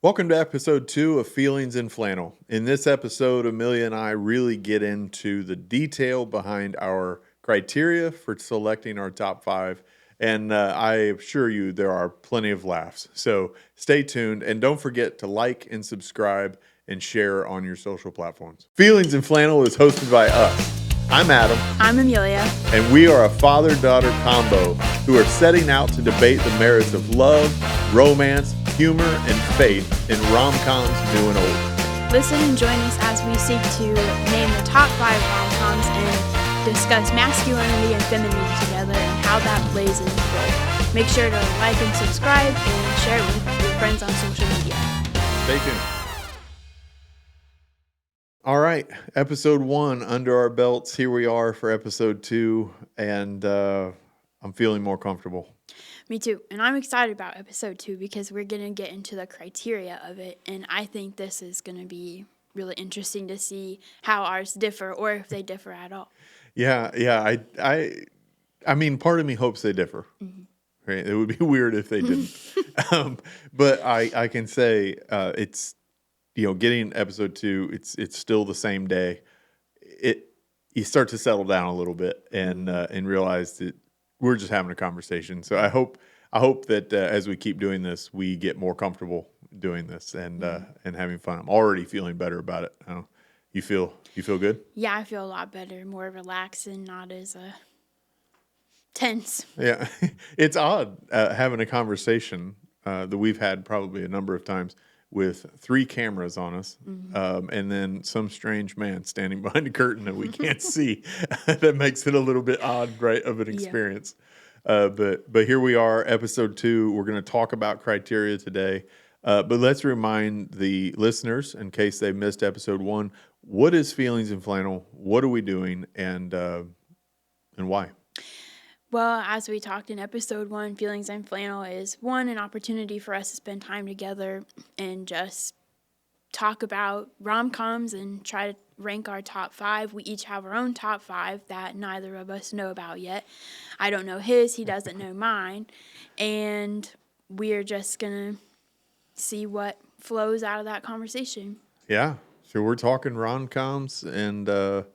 Welcome to episode 2 of Feelings in Flannel. In this episode, Amelia and I really get into the detail behind our criteria for selecting our top 5. And I assure you there are plenty of laughs. So stay tuned and don't forget to like and subscribe and share on your social platforms. Feelings in Flannel is hosted by us. I'm Adam. I'm Amelia. And we are a father-daughter combo who are setting out to debate the merits of love, romance, humor, and faith in rom-coms new and old. Listen and join us as we seek to name the top 5 rom-coms and discuss masculinity and femininity together and how that plays into both. Make sure to like and subscribe and share it with your friends on social media. Stay tuned. All right, episode 1 under our belts. Here we are for episode 2, and I'm feeling more comfortable. Me too. And I'm excited about episode 2 because we're going to get into the criteria of it. And I think this is going to be really interesting to see how ours differ or if they differ at all. Yeah. I mean, part of me hopes they differ. Mm-hmm. Right? It would be weird if they didn't. But I can say it's, getting episode 2, it's still the same day. You start to settle down a little bit and realize that we're just having a conversation. So I hope that as we keep doing this, we get more comfortable doing this and having fun. I'm already feeling better about it. You feel good? Yeah, I feel a lot better, more relaxed and not as tense. Yeah, it's odd having a conversation that we've had probably a number of times with 3 cameras on us, and then some strange man standing behind a curtain that we can't see. That makes it a little bit odd, right, of an experience. Yeah. But here we are, episode 2. We're going to talk about criteria today. But let's remind the listeners, in case they missed episode 1, what is Feelings in Flannel? What are we doing, and why? Well, as we talked in episode 1, Feelings in Flannel is, one, an opportunity for us to spend time together and just talk about rom-coms and try to rank our top 5. We each have our own top 5 that neither of us know about yet. I don't know his, he doesn't know mine, and we're just going to see what flows out of that conversation. Yeah, so we're talking rom-coms, and we're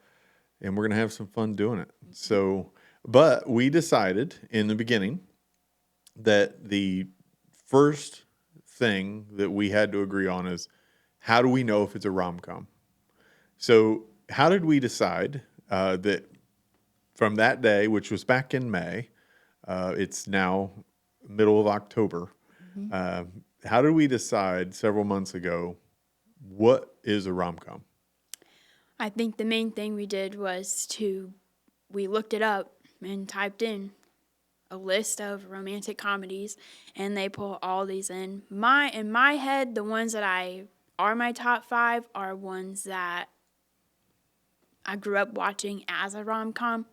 going to have some fun doing it. So... But we decided in the beginning that the first thing that we had to agree on is, how do we know if it's a rom-com? So how did we decide that from that day, which was back in May, it's now middle of October, how did we decide several months ago what is a rom-com? I think the main thing we did was we looked it up and typed in a list of romantic comedies, and they pull all these in. In my head, the ones that are my top 5 are ones that I grew up watching as a rom-com.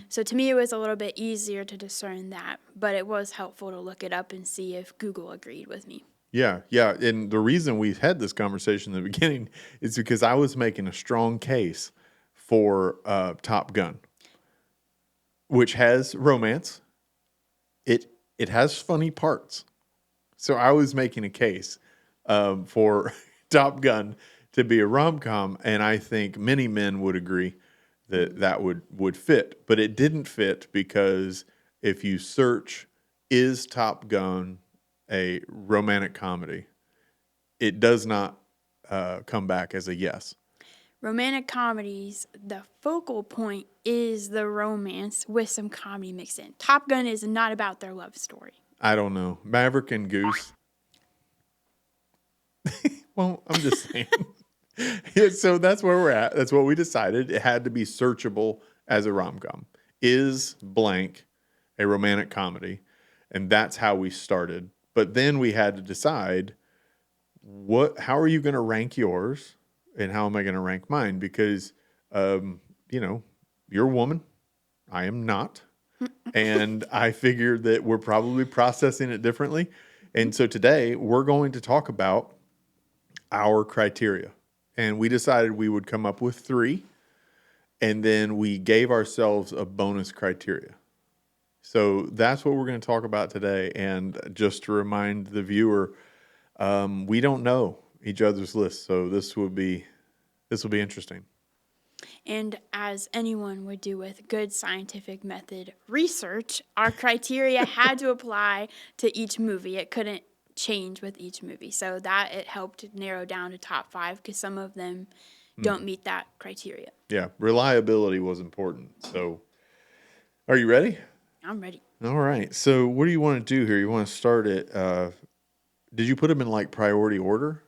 So to me, it was a little bit easier to discern that, but it was helpful to look it up and see if Google agreed with me. Yeah. And the reason we had this conversation in the beginning is because I was making a strong case for Top Gun, which has romance. It has funny parts. So I was making a case for Top Gun to be a rom-com, and I think many men would agree that would fit. But it didn't fit because if you search, is Top Gun a romantic comedy, it does not come back as a yes. Romantic comedies, the focal point is the romance with some comedy mixed in. Top Gun is not about their love story. I don't know. Maverick and Goose. Well, I'm just saying. Yeah, so that's where we're at. That's what we decided. It had to be searchable as a rom-com. Is blank a romantic comedy? And that's how we started. But then we had to decide how are you going to rank yours? And how am I going to rank mine? Because, you're a woman. I am not. And I figured that we're probably processing it differently. And so today we're going to talk about our criteria. And we decided we would come up with 3. And then we gave ourselves a bonus criteria. So that's what we're going to talk about today. And just to remind the viewer, We don't know each other's lists, so this will be interesting. And as anyone would do with good scientific method research, our criteria had to apply to each movie. It couldn't change with each movie. So that it helped narrow down to top 5 because some of them don't meet that criteria. Yeah, reliability was important. So, are you ready? I'm ready. All right. So, what do you want to do here? You want to start it? Did you put them in like priority order?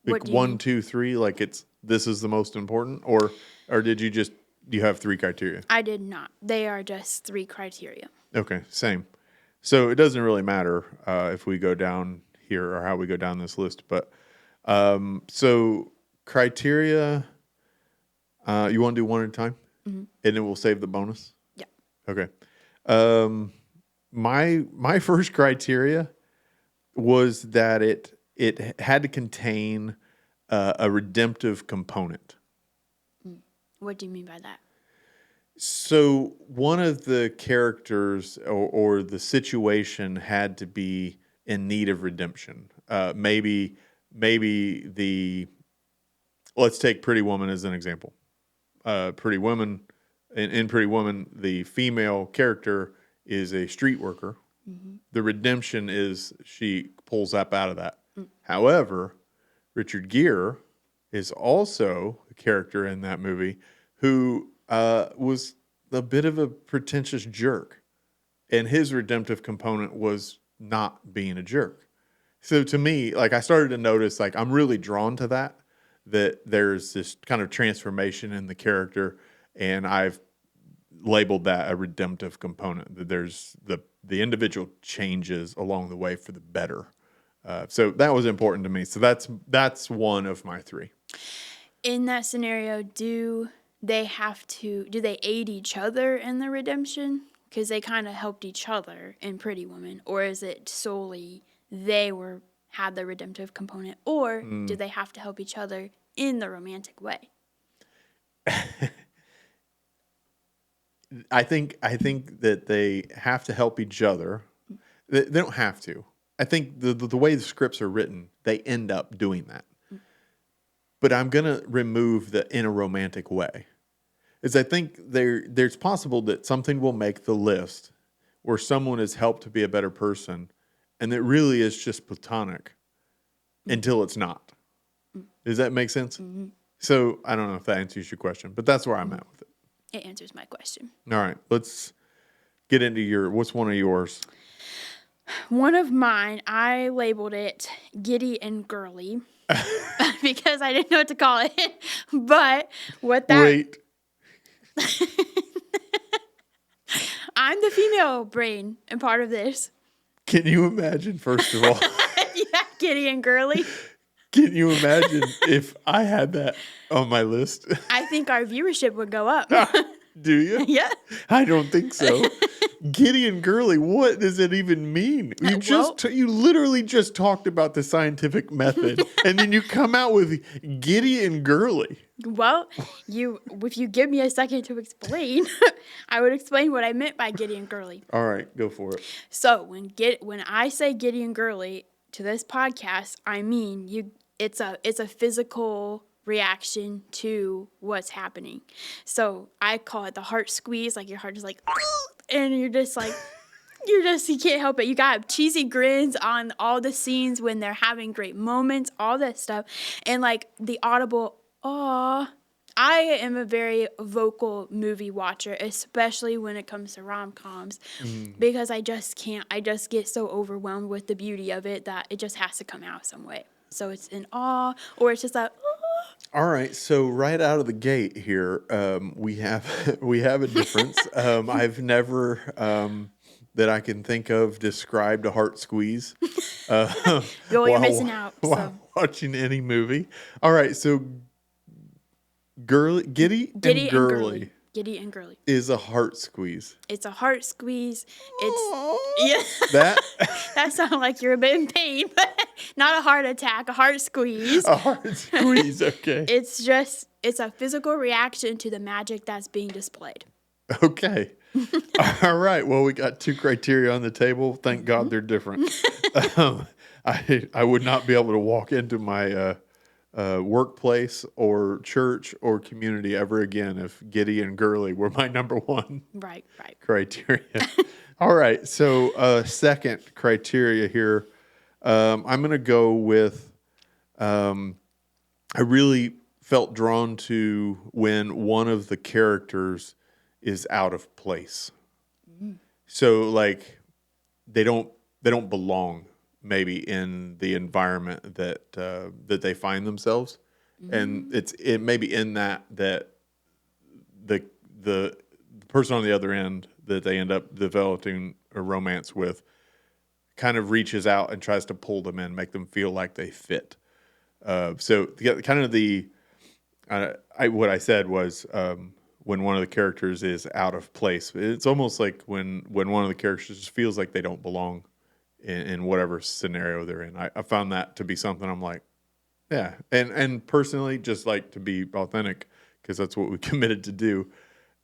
Like 1, 2, 3. Like this is the most important, or did you just you have 3 criteria? I did not. They are just 3 criteria. Okay, same. So it doesn't really matter if we go down here or how we go down this list, but so criteria. You want to do one at a time, and then we'll save the bonus. Yeah. Okay. My first criteria was that it had to contain a redemptive component. What do you mean by that? So one of the characters or the situation had to be in need of redemption. Maybe let's take Pretty Woman as an example. Pretty Woman, in Pretty Woman, the female character is a street worker. Mm-hmm. The redemption is she pulls up out of that. However, Richard Gere is also a character in that movie who was a bit of a pretentious jerk. And his redemptive component was not being a jerk. So to me, like I started to notice, like I'm really drawn to that there's this kind of transformation in the character, and I've labeled that a redemptive component. That there's the individual changes along the way for the better. So that was important to me. So that's one of my 3. In that scenario, do they aid each other in the redemption? Because they kind of helped each other in Pretty Woman, or is it solely they had the redemptive component, or do they have to help each other in the romantic way? I think that they have to help each other. They don't have to. I think the way the scripts are written, they end up doing that. But I'm going to remove the in a romantic way. Is I think there's possible that something will make the list where someone is helped to be a better person, and it really is just platonic until it's not. Does that make sense? Mm-hmm. So I don't know if that answers your question, but that's where I'm at with it. It answers my question. All right, let's get into what's one of yours? One of mine, I labeled it Giddy and Girly because I didn't know what to call it. But what that... Wait. I'm the female brain and part of this. Can you imagine, first of all? Yeah, Giddy and Girly. Can you imagine if I had that on my list? I think our viewership would go up. Do you? Yeah. I don't think so. Giddy and Girly, what does it even mean? You literally just talked about the scientific method, and then you come out with Giddy and Girly. Well, if you give me a second to explain, I would explain what I meant by Giddy and Girly. All right, go for it. So when I say Giddy and Girly to this podcast, I mean it's a physical reaction to what's happening. So I call it the heart squeeze. Like your heart is like, and you're just like, you can't help it. You got cheesy grins on all the scenes when they're having great moments, all that stuff. And like the audible, aw. I am a very vocal movie watcher, especially when it comes to rom-coms, because I just can't. I just get so overwhelmed with the beauty of it that it just has to come out some way. So it's an awe, or it's just a All right, so right out of the gate here, we have a difference. I've never that I can think of described a heart squeeze. You're missing out. While watching any movie. All right, so Giddy and Girly. Giddy and Girly is a heart squeeze. It's a heart squeeze. That sounds like you're a bit in pain, but not a heart attack. A heart squeeze. A heart squeeze. Okay. It's a physical reaction to the magic that's being displayed. Okay. All right. Well, we got 2 criteria on the table. Thank God they're different. I would not be able to walk into my workplace or church or community ever again if Giddy and Girly were my number one Right, right. criteria. All right. So, second criteria here, I'm going to go with I really felt drawn to when one of the characters is out of place. So, like, they don't belong maybe in the environment that they find themselves, and it may be in that the person on the other end that they end up developing a romance with kind of reaches out and tries to pull them in, make them feel like they fit. So kind of what I said was when one of the characters is out of place. It's almost like when one of the characters just feels like they don't belong in whatever scenario they're in. I found that to be something I'm like, yeah. And personally, just like to be authentic, because that's what we committed to do.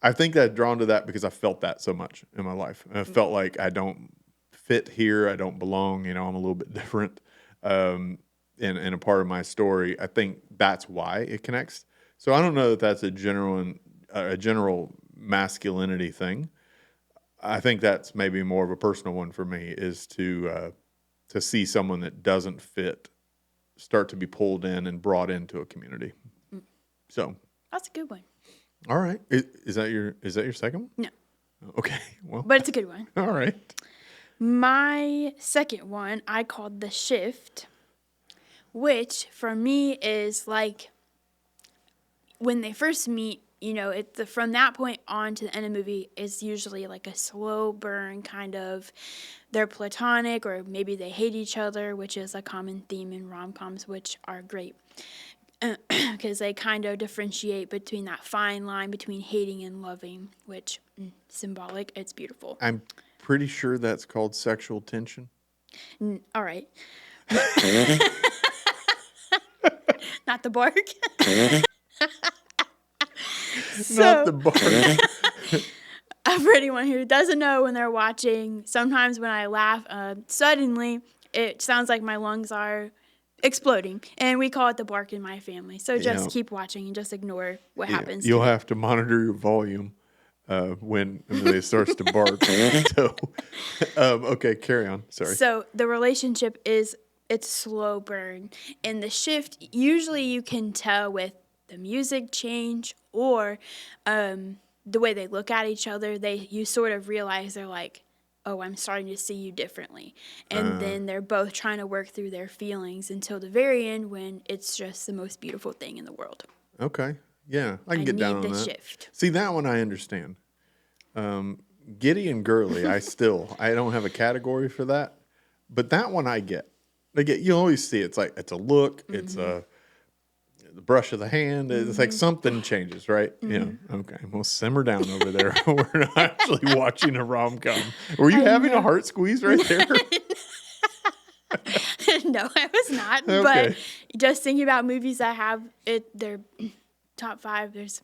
I think I'm drawn to that because I felt that so much in my life. I felt like I don't fit here. I don't belong. I'm a little bit different in a part of my story. I think that's why it connects. So I don't know that that's a general masculinity thing. I think that's maybe more of a personal one for me, is to see someone that doesn't fit start to be pulled in and brought into a community. So That's a good one. all right, is that your second one? No, Okay, well, but it's a good one. all right. My second one I called The Shift, which for me is like when they first meet, from that point on to the end of the movie is usually like a slow burn kind of, they're platonic or maybe they hate each other, which is a common theme in rom-coms, which are great because they kind of differentiate between that fine line between hating and loving, which symbolic, it's beautiful. I'm pretty sure that's called sexual tension. All right. Not the bark. Not the bark. For anyone who doesn't know, when they're watching, sometimes when I laugh, suddenly it sounds like my lungs are exploding, and we call it the bark in my family. So just keep watching and just ignore what happens. You'll have to monitor your volume when Amelia starts to bark. So, okay, carry on. Sorry. So the relationship it's slow burn, and the shift usually you can tell with the music change or the way they look at each other. You sort of realize they're like, oh, I'm starting to see you differently. And then they're both trying to work through their feelings until the very end when it's just the most beautiful thing in the world. Okay. Yeah, I can get down on that. Shift. See, that one I understand. Giddy and Girly, I don't have a category for that. But that one I get. You always see it's like, it's a look, it's the brush of the hand. It's like something changes, right? Okay, well, simmer down over there. We're not actually watching a rom-com. Were you having a heart squeeze right there? No, I was not. Okay. But just thinking about movies that have their top 5, there's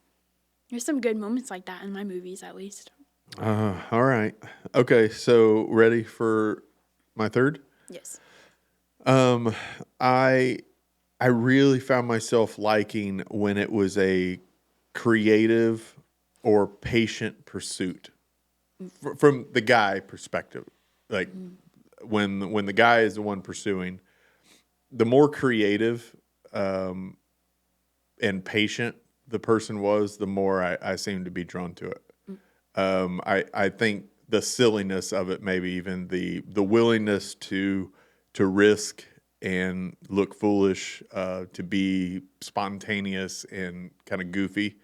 some good moments like that in my movies, at least. All right. Okay, so ready for my third? Yes. I really found myself liking when it was a creative or patient pursuit from the guy perspective. Like when the guy is the one pursuing, the more creative and patient the person was, the more I seemed to be drawn to it. I think the silliness of it, maybe even the willingness to risk and look foolish, to be spontaneous and kind of goofy.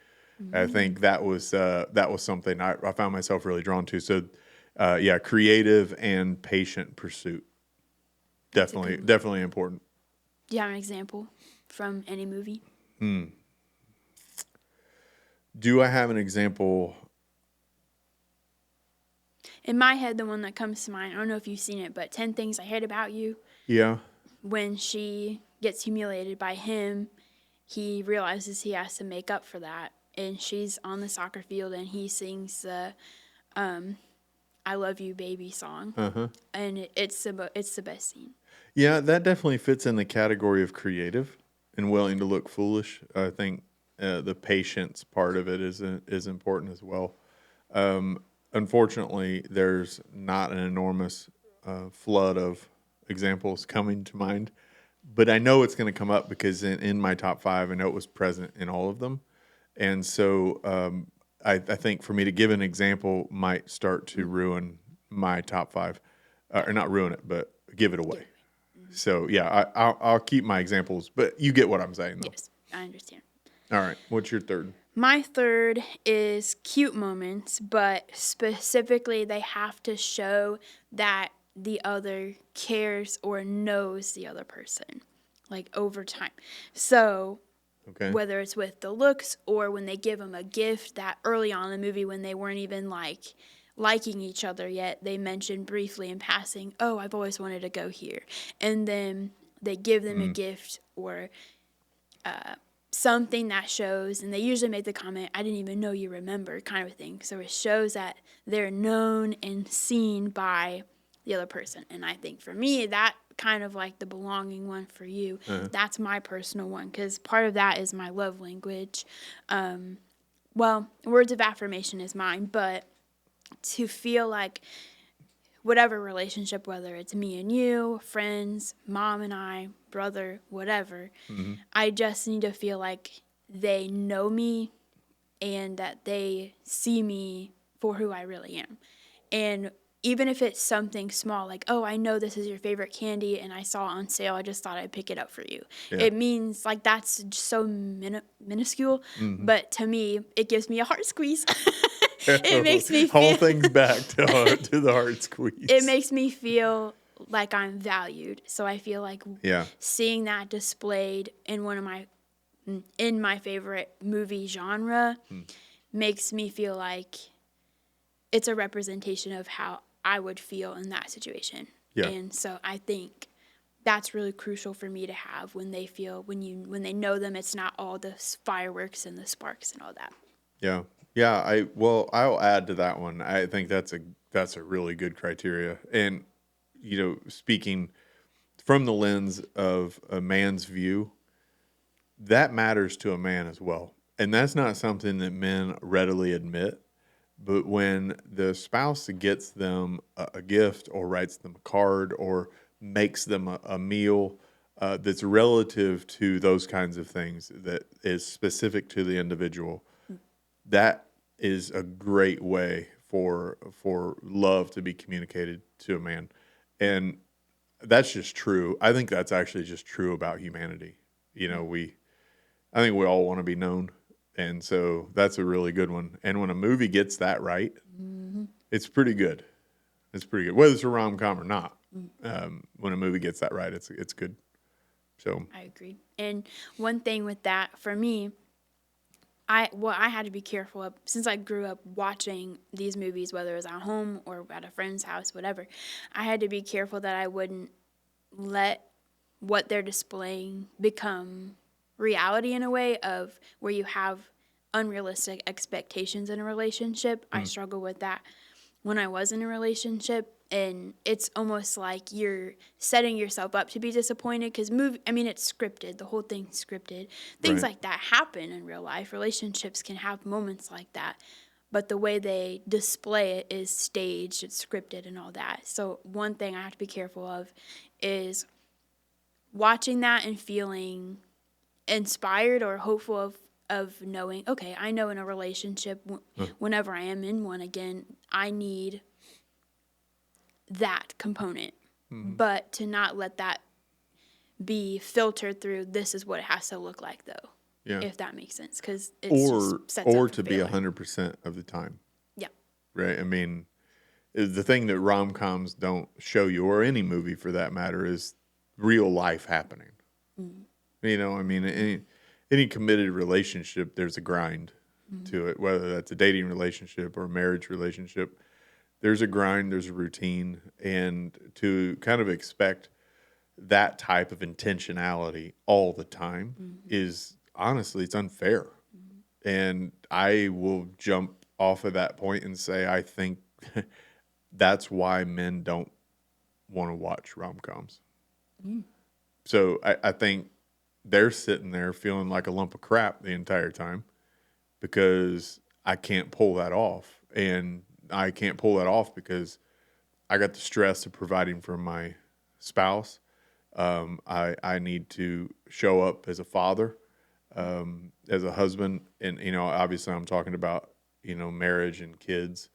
I think that was something I found myself really drawn to. So, creative and patient pursuit. Definitely important. Do you have an example from any movie? Do I have an example? In my head, the one that comes to mind, I don't know if you've seen it, but 10 Things I Hate About You. Yeah. When she gets humiliated by him, he realizes he has to make up for that. And she's on the soccer field, and he sings the I Love You, Baby song. And it's the best scene. Yeah, that definitely fits in the category of creative and willing to look foolish. I think the patience part of it is important as well. Unfortunately, there's not an enormous flood of examples coming to mind, but I know it's going to come up because in my top five, I know it was present in all of them, and so I think for me to give an example might start to ruin my top five, or not ruin it, but give it away. So yeah, I'll keep my examples, but you get what I'm saying though. Yes, I understand. All right, what's your third? My third is cute moments, but specifically they have to show that the other cares or knows the other person, like over time. So Okay. whether it's with the looks or when they give them a gift that early on in the movie when they weren't even like liking each other yet, they mentioned briefly in passing, oh, I've always wanted to go here. And then they give them a gift or something that shows, and they usually make the comment, I didn't even know you remember, kind of thing. So it shows that they're known and seen by the other person. And I think for me, that kind of like the belonging one for you, that's my personal one, because part of that is my love language. Well, words of affirmation is mine, but to feel like whatever relationship, whether it's me and you, friends, mom and I, brother, whatever, I just need to feel like they know me and that they see me for who I really am. And even if it's something small, like, oh, I know this is your favorite candy and I saw it on sale, I just thought I'd pick it up for you. Yeah. It means, like, that's just so minuscule, but to me, it gives me a heart squeeze. It makes me whole feel, things back to the heart squeeze. it makes me feel like I'm valued. So I feel like Yeah. seeing that displayed in my favorite movie genre makes me feel like it's a representation of how I would feel in that situation. Yeah. And so I think that's really crucial for me to have when they feel when they know them, it's not all the fireworks and the sparks and all that. Yeah. Yeah, I'll add to that one. I think that's a really good criteria. And speaking from the lens of a man's view, that matters to a man as well. And that's not something that men readily admit. But when the spouse gets them a gift or writes them a card or makes them a meal that's relative to those kinds of things that is specific to the individual, that is a great way for love to be communicated to a man. And that's just true. I think that's actually just true about humanity. I think we all want to be known. And so that's a really good one. And when a movie gets that right, it's pretty good. It's pretty good. Whether it's a rom-com or not, when a movie gets that right, it's good. So I agree. And one thing with that for me, I had to be careful of, since I grew up watching these movies, whether it was at home or at a friend's house, whatever, I had to be careful that I wouldn't let what they're displaying become reality in a way of where you have unrealistic expectations in a relationship. I struggle with that when I was in a relationship, and it's almost like you're setting yourself up to be disappointed because it's scripted. The whole thing's scripted. Things Right. like that happen in real life. Relationships can have moments like that, but the way they display it is staged, it's scripted and all that. So one thing I have to be careful of is watching that and feeling inspired or hopeful of knowing, okay, I know in a relationship, whenever I am in one again, I need that component. But to not let that be filtered through, this is what it has to look like, though, yeah. if that makes sense, because it's just sets Or up for to be failure. 100% of the time. Yeah. Right. I mean, the thing that rom-coms don't show you, or any movie for that matter, is real life happening. Any committed relationship, there's a grind to it, whether that's a dating relationship or a marriage relationship. There's a grind, there's a routine, and to kind of expect that type of intentionality all the time is honestly, it's unfair. And I will jump off of that point and say, I think that's why men don't want to watch rom-coms. So I think they're sitting there feeling like a lump of crap the entire time because I can't pull that off. And I can't pull that off because I got the stress of providing for my spouse. I need to show up as a father, as a husband. And, obviously I'm talking about, marriage and kids.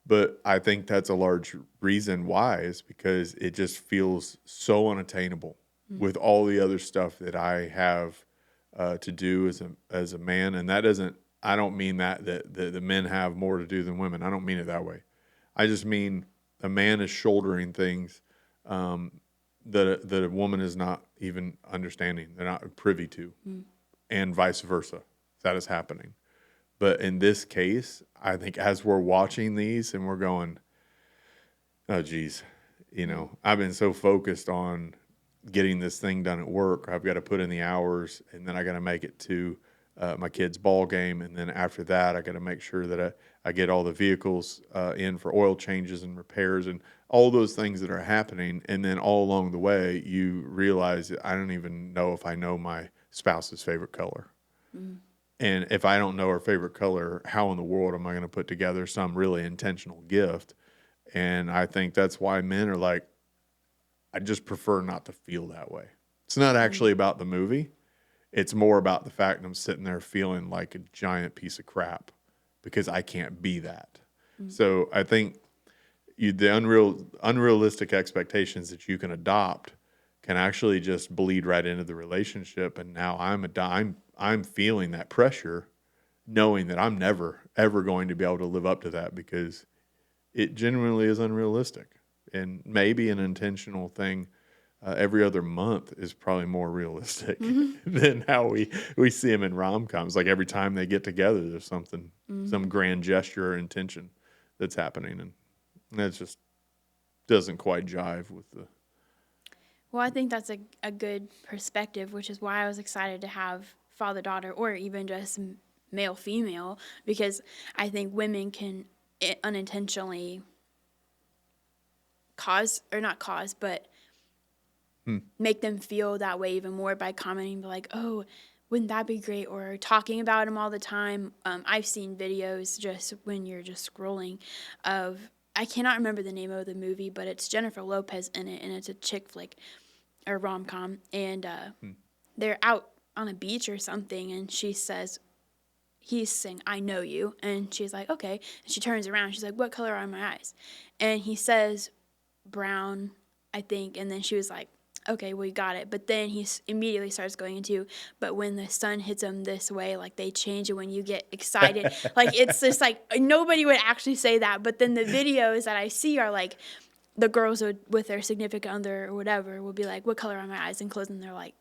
But I think that's a large reason why is because it just feels so unattainable with all the other stuff that I have to do as a man. And that doesn't, I don't mean that the men have more to do than women. I don't mean it that way. I just mean a man is shouldering things that a woman is not even understanding. They're not privy to, and vice versa. That is happening. But in this case, I think as we're watching these and we're going, oh, geez, I've been so focused on getting this thing done at work. I've got to put in the hours, and then I got to make it to my kid's ball game. And then after that, I got to make sure that I get all the vehicles in for oil changes and repairs and all those things that are happening. And then all along the way, you realize that I don't even know if I know my spouse's favorite color. And if I don't know her favorite color, how in the world am I going to put together some really intentional gift? And I think that's why men are like, I just prefer not to feel that way. It's not actually about the movie. It's more about the fact that I'm sitting there feeling like a giant piece of crap because I can't be that. So I think the unrealistic expectations that you can adopt can actually just bleed right into the relationship. And now I'm feeling that pressure, knowing that I'm never, ever going to be able to live up to that because it genuinely is unrealistic. And maybe an intentional thing every other month is probably more realistic than how we see them in rom-coms. Like every time they get together, there's something, some grand gesture or intention that's happening. And that just doesn't quite jive with the... Well, I think that's a good perspective, which is why I was excited to have father-daughter or even just male-female, because I think women can unintentionally make them feel that way even more by commenting like, oh, wouldn't that be great? Or talking about him all the time. I've seen videos just when you're just scrolling of, I cannot remember the name of the movie, but it's Jennifer Lopez in it, and it's a chick flick or rom-com, and they're out on a beach or something, and she says, he's saying, I know you, and she's like, okay, and she turns around, she's like, what color are my eyes? And he says, brown, I think, and then she was like, okay, well, you got it. But then he immediately starts going into, but when the sun hits them this way, like they change it when you get excited. Like, it's just like, nobody would actually say that. But then the videos that I see are like, the girls with their significant other or whatever will be like, what color are my eyes? And close, and they're like,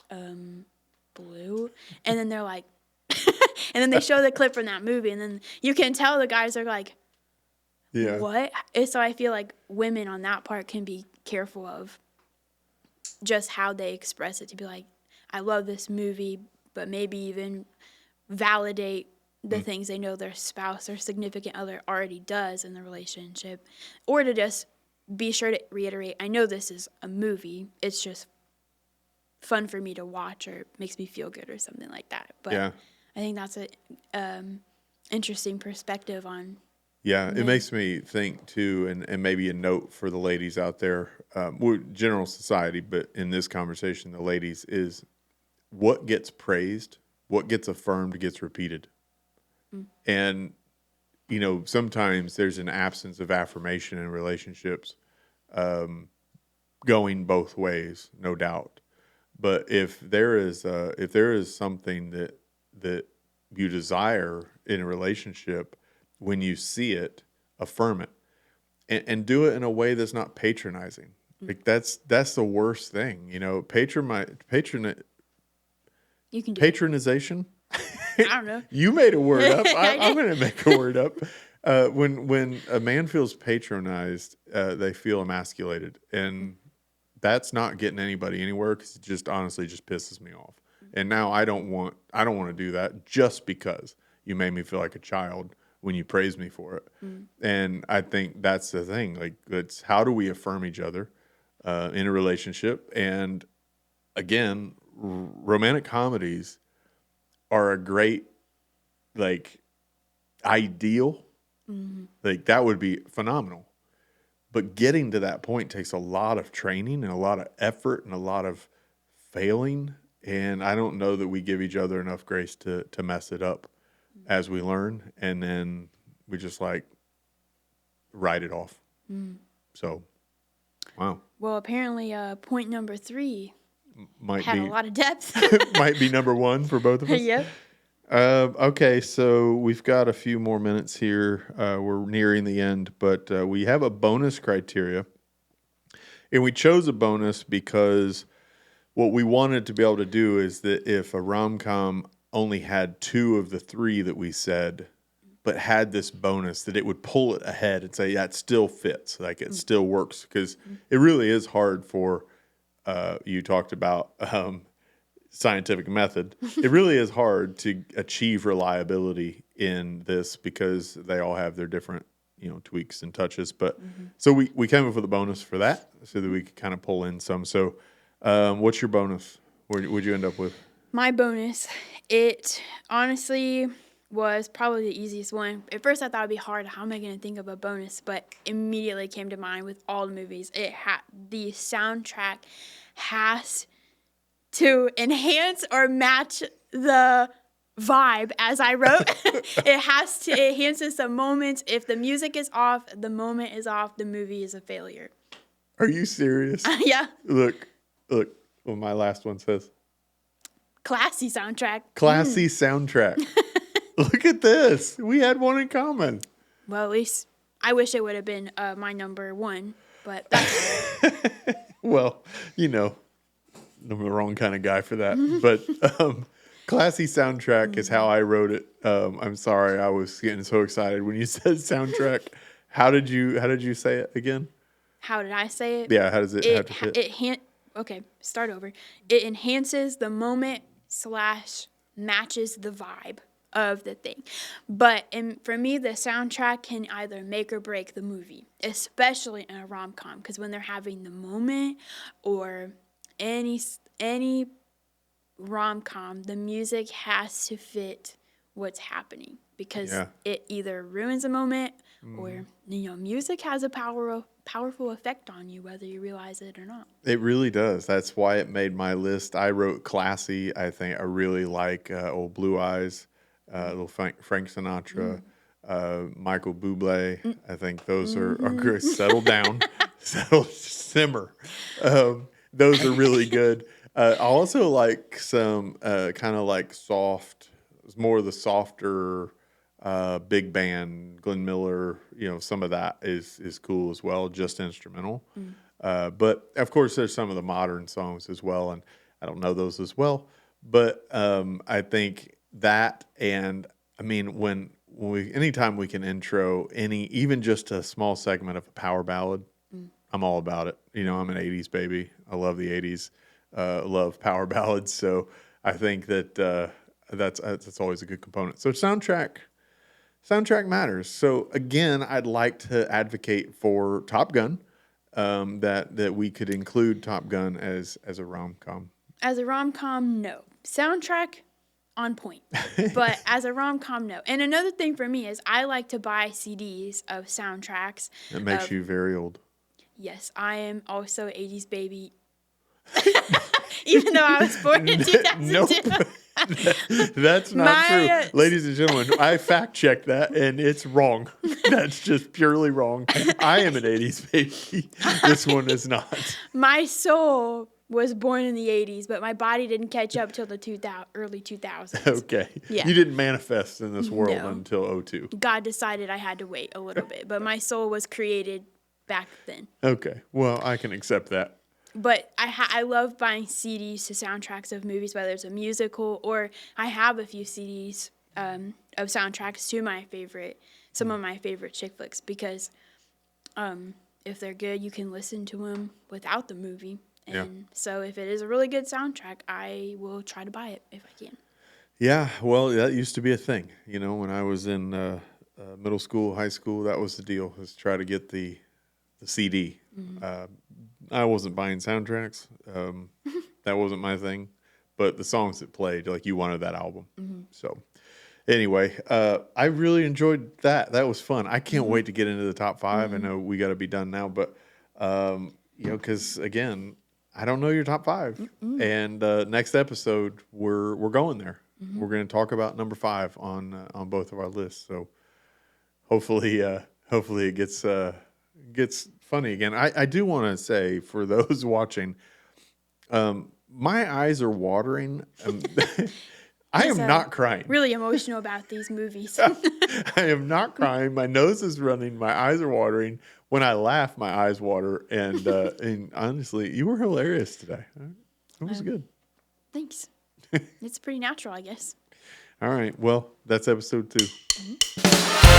blue. And then they're like, and then they show the clip from that movie, and then you can tell the guys are like, what? And so I feel like women on that part can be careful of just how they express it, to be like, I love this movie, but maybe even validate the things they know their spouse or significant other already does in the relationship, or to just be sure to reiterate, I know this is a movie, it's just fun for me to watch, or it makes me feel good or something like that. But I think that's an interesting perspective on... Yeah, it makes me think too, and maybe a note for the ladies out there, general society, but in this conversation, the ladies, is what gets praised, what gets affirmed gets repeated. And, sometimes there's an absence of affirmation in relationships, going both ways, no doubt. But if there is something that you desire in a relationship, when you see it, affirm it, and do it in a way that's not patronizing. Like that's the worst thing, patronization. I don't know. You made a word up. I'm going to make a word up. When a man feels patronized, they feel emasculated, and that's not getting anybody anywhere, because it just honestly just pisses me off. And now I don't want to do that just because you made me feel like a child when you praise me for it. And I think that's the thing. Like, it's how do we affirm each other in a relationship? And again, romantic comedies are a great, like, ideal. Like, that would be phenomenal. But getting to that point takes a lot of training and a lot of effort and a lot of failing. And I don't know that we give each other enough grace to mess it up as we learn. And then we just like write it off. So, wow. Well, apparently, point number 3 Might had be a lot of depth. might be number 1 for both of us. Yep. Okay, so we've got a few more minutes here. We're nearing the end, but we have a bonus criteria. And we chose a bonus because what we wanted to be able to do is that if a rom-com only had 2 of the 3 that we said, but had this bonus, that it would pull it ahead and say, yeah, it still fits. Like, it still works. Because it really is hard for, you talked about scientific method. It really is hard to achieve reliability in this because they all have their different, tweaks and touches. But so we came up with a bonus for that so that we could kind of pull in some. So what's your bonus? What'd you end up with? My bonus, it honestly was probably the easiest one. At first, I thought it'd be hard. How am I going to think of a bonus? But immediately came to mind with all the movies. The soundtrack has to enhance or match the vibe as I wrote. It enhances the moments. If the music is off, the moment is off, the movie is a failure. Are you serious? Yeah. Look what my last one says. Classy soundtrack. Classy soundtrack. Look at this. We had one in common. Well, at least I wish it would have been my number 1, but that's all right. Well, I'm the wrong kind of guy for that. But classy soundtrack is how I wrote it. I'm sorry, I was getting so excited when you said soundtrack. How did you say it again? How did I say it? Yeah, how does it have to fit? Okay, start over. It enhances the moment / matches the vibe of the thing. But for me, the soundtrack can either make or break the movie, especially in a rom-com, because when they're having the moment or any rom-com, the music has to fit what's happening because it either ruins a moment or music has a powerful effect on you whether you realize it or not. It really does. That's why it made my list. I wrote classy. I think I really like Old Blue Eyes, little Frank Sinatra, Michael Bublé. I think those are good. Settle down, simmer. Those are really good. I also like some kind of like soft, more of the softer big band, Glenn Miller. Some of that is cool as well, just instrumental. But of course, there's some of the modern songs as well, and I don't know those as well. But I think that, and I mean anytime we can intro even just a small segment of a power ballad, I'm all about it. I'm an 80s baby. I love the 80s. Love power ballads. So I think that that's always a good component. So soundtrack matters. So again, I'd like to advocate for Top Gun, that we could include Top Gun as a rom-com. As a rom-com, no. Soundtrack, on point. But as a rom-com, no. And another thing for me is I like to buy CDs of soundtracks. That makes you very old. Yes, I am also 80s baby. Even though I was born in 2002. Nope. That's not true. Ladies and gentlemen, I fact-checked that, and it's wrong. That's just purely wrong. I am an 80s baby. This one is not. My soul was born in the 80s, but my body didn't catch up till the early 2000s. Okay. Yeah. You didn't manifest in this world until 2002. God decided I had to wait a little bit, but my soul was created back then. Okay. Well, I can accept that. But I love buying CDs to soundtracks of movies, whether it's a musical or I have a few CDs of soundtracks to some of my favorite chick flicks because if they're good, you can listen to them without the movie. And so if it is a really good soundtrack, I will try to buy it if I can. Yeah, well, that used to be a thing. When I was in middle school, high school, that was the deal, was try to get the CD. I wasn't buying soundtracks. That wasn't my thing. But the songs that played, like you wanted that album. So anyway, I really enjoyed that. That was fun. I can't wait to get into the top 5. I know we got to be done now, but because again, I don't know your top 5. And next episode, we're going there. We're going to talk about number 5 on both of our lists. So hopefully it gets funny again. I do want to say for those watching, my eyes are watering. I am not crying. Really emotional about these movies. I am not crying. My nose is running. My eyes are watering. When I laugh, my eyes water. And honestly, you were hilarious today. It was good. Thanks. It's pretty natural, I guess. All right. Well, that's episode 2.